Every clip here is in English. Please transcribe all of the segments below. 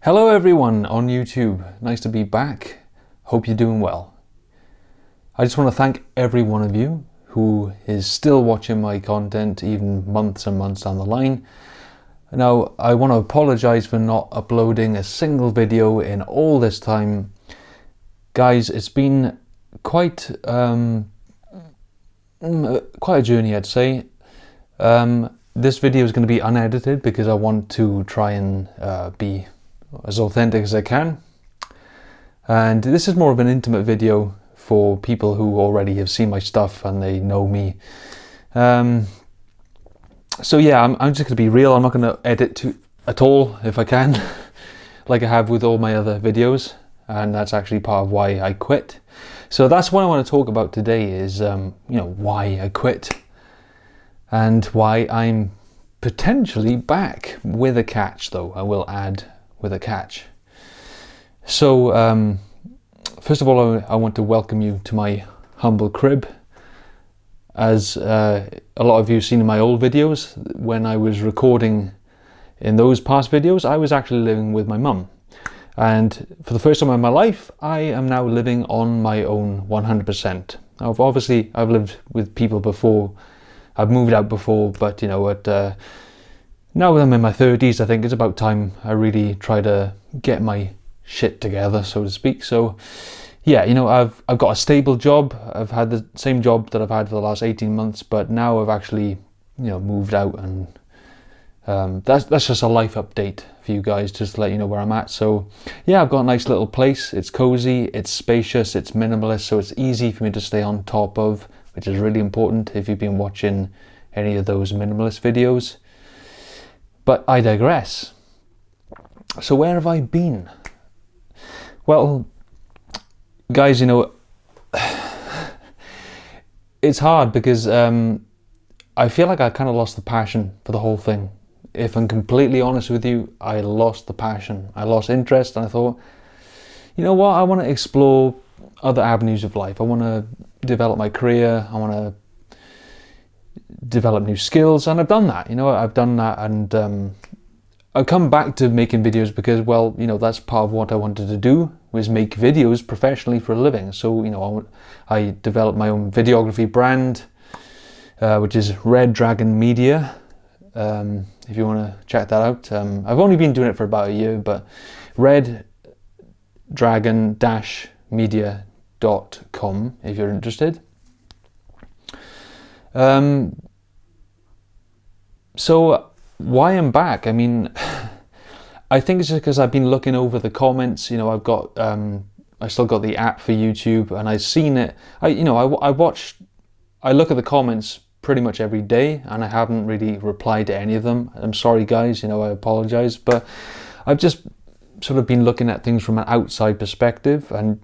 Hello everyone on YouTube, nice to be back, hope you're doing well. I just want to thank every one of you who is still watching my content even months and months down the line. Now I want to apologise for not uploading a single video in all this time. Guys, it's been quite a journey, I'd say. This video is going to be unedited because I want to try and be as authentic as I can, and this is more of an intimate video for people who already have seen my stuff and they know me. So yeah, I'm just going to be real. I'm not going to edit at all if I can like I have with all my other videos, and that's actually part of why I quit. So that's what I want to talk about today is why I quit and why I'm potentially back, with a catch though. I will add, with a catch. So first of all, I want to welcome you to my humble crib. As a lot of you have seen in my old videos, when I was recording in those past videos, I was actually living with my mum, and for the first time in my life I am now living on my own 100%. I've lived with people before, I've moved out before, but now that I'm in my 30s, I think it's about time I really try to get my shit together, so to speak. So yeah, I've got a stable job. I've had the same job that I've had for the last 18 months, but now I've actually moved out, and that's just a life update for you guys, just to let you know where I'm at. So yeah, I've got a nice little place. It's cozy, it's spacious, it's minimalist, so it's easy for me to stay on top of, which is really important if you've been watching any of those minimalist videos. But I digress. So where have I been? Well, guys, it's hard because I feel like I kind of lost the passion for the whole thing. If I'm completely honest with you, I lost the passion. I lost interest, and I thought, you know what, I want to explore other avenues of life. I want to develop my career. I want to develop new skills, and I've done that. I've done that, and I've come back to making videos because, well, that's part of what I wanted to do, was make videos professionally for a living. So I developed my own videography brand, which is Red Dragon Media. If you want to check that out, I've only been doing it for about a year, but reddragon-media.com if you're interested. So why I'm back? I mean, I think it's just because I've been looking over the comments. I've got I still got the app for YouTube, and I've seen it. I look at the comments pretty much every day, and I haven't really replied to any of them. I'm sorry guys, I apologize, but I've just sort of been looking at things from an outside perspective, and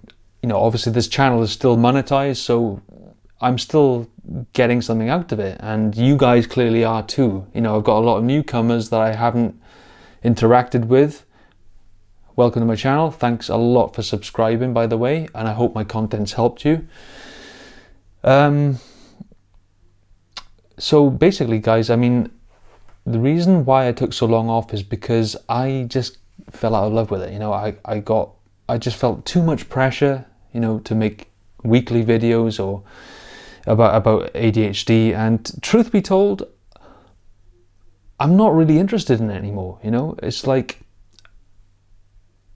obviously this channel is still monetized, so I'm still getting something out of it, and you guys clearly are too. I've got a lot of newcomers that I haven't interacted with. Welcome to my channel. Thanks a lot for subscribing, by the way, and I hope my content's helped you. So basically, guys, I mean, the reason why I took so long off is because I just fell out of love with it. I just felt too much pressure, to make weekly videos or about ADHD, and truth be told, I'm not really interested in it anymore. It's like,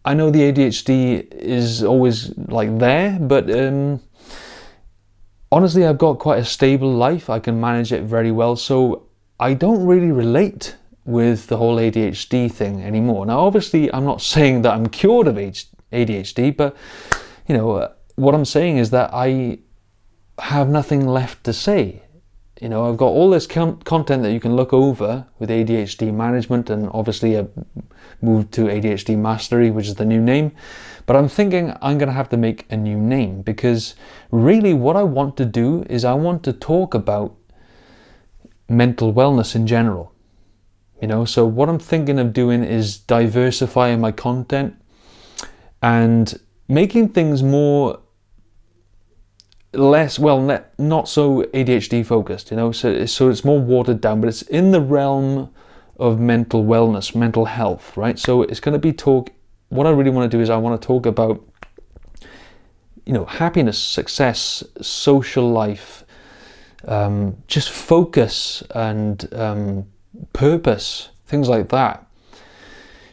I know the ADHD is always like there, but honestly, I've got quite a stable life. I can manage it very well, so I don't really relate with the whole ADHD thing anymore. Now obviously I'm not saying that I'm cured of ADHD, but what I'm saying is that I have nothing left to say. I've got all this content that you can look over with ADHD management, and obviously I moved to ADHD Mastery, which is the new name, but I'm thinking I'm going to have to make a new name, because really what I want to do is I want to talk about mental wellness in general. So what I'm thinking of doing is diversifying my content and making things more not so ADHD focused, so it's more watered down, but it's in the realm of mental wellness, mental health, right? So it's going to be what I really want to do is I want to talk about, happiness, success, social life, just focus and purpose, things like that.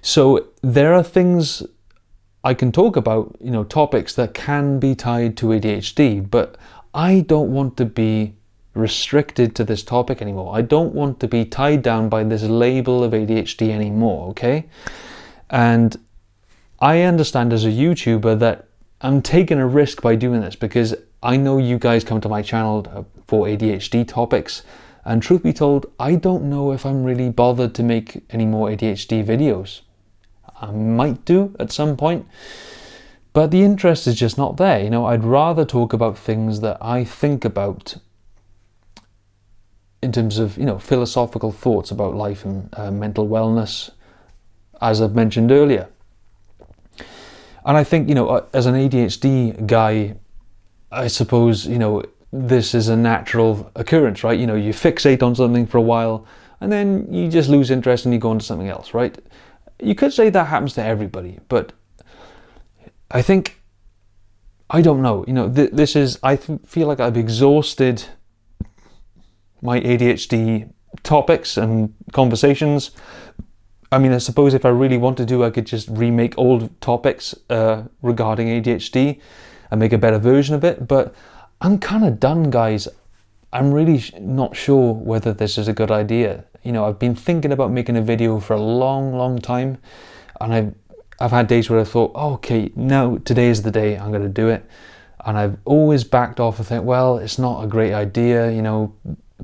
So there are things I can talk about, topics that can be tied to ADHD, but I don't want to be restricted to this topic anymore. I don't want to be tied down by this label of ADHD anymore, okay? And I understand as a YouTuber that I'm taking a risk by doing this, because I know you guys come to my channel for ADHD topics, and truth be told, I don't know if I'm really bothered to make any more ADHD videos. I might do at some point, but the interest is just not there. I'd rather talk about things that I think about in terms of, philosophical thoughts about life and mental wellness, as I've mentioned earlier. And I think, as an ADHD guy, I suppose, this is a natural occurrence, right? You fixate on something for a while and then you just lose interest and you go on to something else, right? You could say that happens to everybody, but I think, I don't know, I feel like I've exhausted my ADHD topics and conversations. I mean, I suppose if I really wanted to, I could just remake old topics regarding ADHD and make a better version of it, but I'm kind of done, guys. I'm really not sure whether this is a good idea. I've been thinking about making a video for a long, long time, and I've had days where I thought, oh, okay, now today is the day I'm going to do it, and I've always backed off and think, well, it's not a great idea.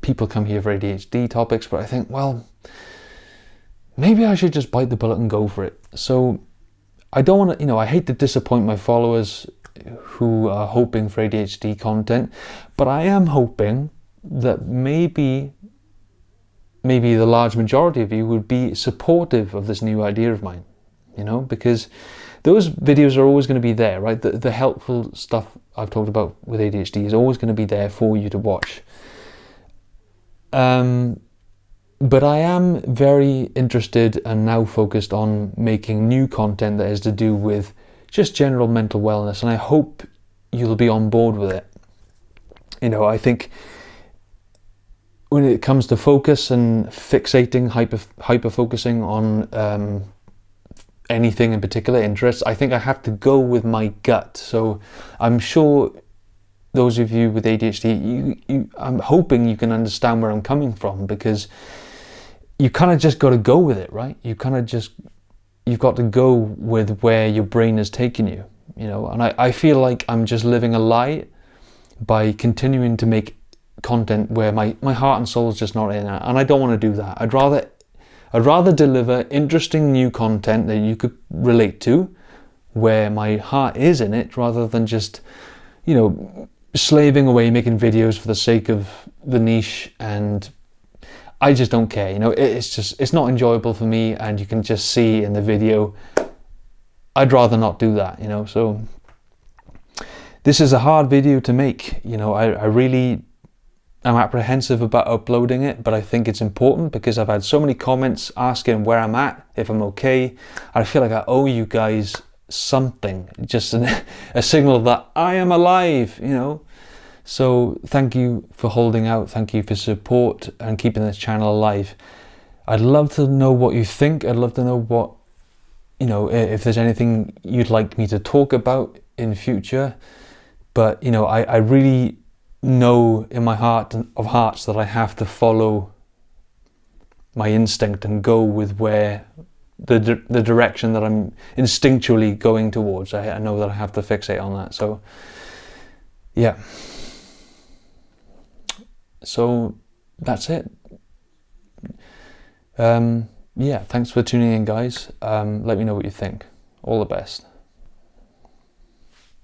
People come here for ADHD topics, but I think, well, maybe I should just bite the bullet and go for it. So I don't want to, I hate to disappoint my followers who are hoping for ADHD content, but I am hoping that maybe the large majority of you would be supportive of this new idea of mine, because those videos are always going to be there, right? The helpful stuff I've talked about with ADHD is always going to be there for you to watch. But I am very interested and now focused on making new content that is to do with just general mental wellness, and I hope you'll be on board with it. I think when it comes to focus and fixating, hyper focusing on anything in particular interests, I think I have to go with my gut. So I'm sure those of you with ADHD, I'm hoping you can understand where I'm coming from, because you kind of just got to go with it, right? You've got to go with where your brain is taking you, and I feel like I'm just living a lie by continuing to make content where my heart and soul is just not in it, and I don't want to do that. I'd rather deliver interesting new content that you could relate to, where my heart is in it, rather than just, slaving away making videos for the sake of the niche, and I just don't care. It's not enjoyable for me, and you can just see in the video, I'd rather not do that, so this is a hard video to make. I really am apprehensive about uploading it, but I think it's important because I've had so many comments asking where I'm at, if I'm okay. I feel like I owe you guys something, just a signal that I am alive, So thank you for holding out. Thank you for support and keeping this channel alive. I'd love to know what you think. I'd love to know what, if there's anything you'd like me to talk about in future. But, I really know in my heart of hearts that I have to follow my instinct and go with where the direction that I'm instinctually going towards. I know that I have to fixate on that. So, yeah. So that's it. Yeah, thanks for tuning in, guys. Let me know what you think. All the best.